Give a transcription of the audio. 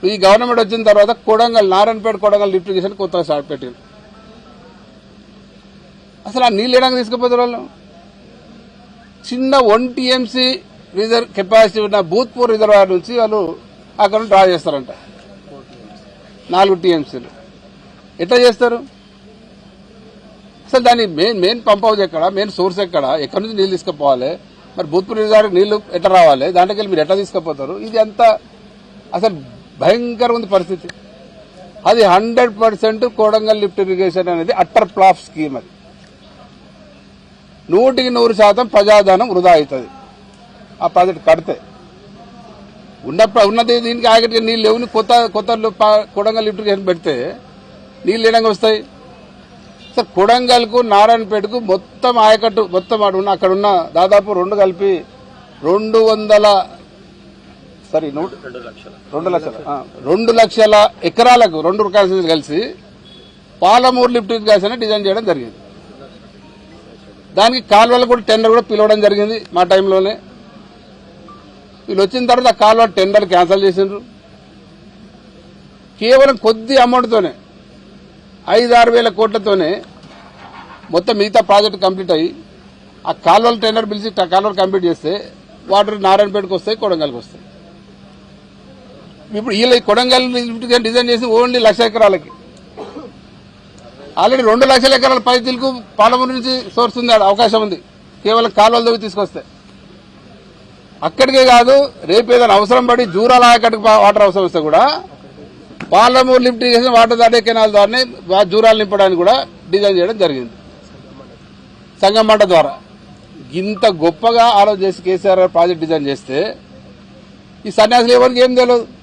ఈ గవర్నమెంట్ వచ్చిన తర్వాత కొడంగల్ నారాయణపేట కొడంగల్ లిఫ్ట్ ఇరిగేషన్ కొత్తగా స్టార్ట్ పెట్టింది. అసలు ఆ నీళ్ళు ఏడానికి తీసుకుపోతారు వాళ్ళు. చిన్న 1 TMC రిజర్వ్ కెపాసిటీ ఉన్న భూత్పూర్ రిజర్వాయర్ నుంచి వాళ్ళు అక్కడ డ్రా చేస్తారంట 4 TMCలు. ఎట్లా చేస్తారు? అసలు దాని మెయిన్ పంప్ హౌస్ ఎక్కడ, మెయిన్ సోర్స్ ఎక్కడి నుంచి నీళ్ళు తీసుకుపోవాలి, మరి భూత్పూర్ రిజర్వాయర్ నీళ్లు ఎట్లా రావాలి, దాంట్లోకి మీరు ఎట్లా తీసుకుపోతారు? ఇది అంతా అసలు భయంకరంగా ఉంది పరిస్థితి. అది 100% కొడంగల్ లిఫ్ట్ ఇరిగేషన్ అనేది అట్టర్ ఫ్లాప్ స్కీమ్. అది 100% ప్రజాధనం వృధా అవుతుంది ఆ ప్రాజెక్ట్ కడితే. ఉన్నది దీనికి ఆగటిగా నీళ్ళు లేవు. కొత్త కొడంగల్ లిఫ్ట్ ఇరిగేషన్ పెడితే నీళ్ళు ఏడంగా వస్తాయి. సార్ కొడంగల్కు నారాయణపేటకు మొత్తం ఆయకట్టు మొత్తం అక్కడ ఉన్న దాదాపు 2 కలిపి 2 లక్షల ఎకరాలకు 2 రకాల కలిసి పాలమూరు లిఫ్ట్ ఇరిగేషన్ డిజైన్ చేయడం జరిగింది. దానికి కాలువలు కూడా టెండర్ కూడా పిలవడం జరిగింది మా టైంలోనే. వీళ్ళు వచ్చిన తర్వాత కాలువ టెండర్ క్యాన్సిల్ చేసిండ్రు. కేవలం కొద్ది అమౌంట్తోనే 5-6 వేల కోట్లతోనే మొత్తం మిగతా ప్రాజెక్టు కంప్లీట్ అయ్యి ఆ కాలువల టెండర్ పిలిచి కాలువలు కంప్లీట్ చేస్తే వాటర్ నారాయణపేటకు వస్తాయి, కొడంగల్కి వస్తాయి. ఇప్పుడు వీళ్ళు కొడంగల్ డిజైన్ చేసి ఓన్లీ 1,00,000 ఎకరాలకి. ఆల్రెడీ 2 లక్షల ఎకరాల పైతులకు పాలమూరు నుంచి సోర్స్ ఉంది, అవకాశం ఉంది. కేవలం కాలువల దగ్గర తీసుకొస్తే అక్కడికే కాదు, రేపు ఏదైనా అవసరం పడి జూరాల ఆయకట్టుకు వాటర్ అవసరం వస్తే కూడా పాలమూరు లిఫ్ట్ ఇరిగేషన్ వాటర్ దాటే కెనాల్ ద్వారానే జూరాలు నింపడానికి కూడా డిజైన్ చేయడం జరిగింది సంగమంట ద్వారా. ఇంత గొప్పగా ఆలోచన చేసి కేసీఆర్ ప్రాజెక్ట్ డిజైన్ చేస్తే ఈ సన్యాసులు ఎవరికి ఏం తెలియదు.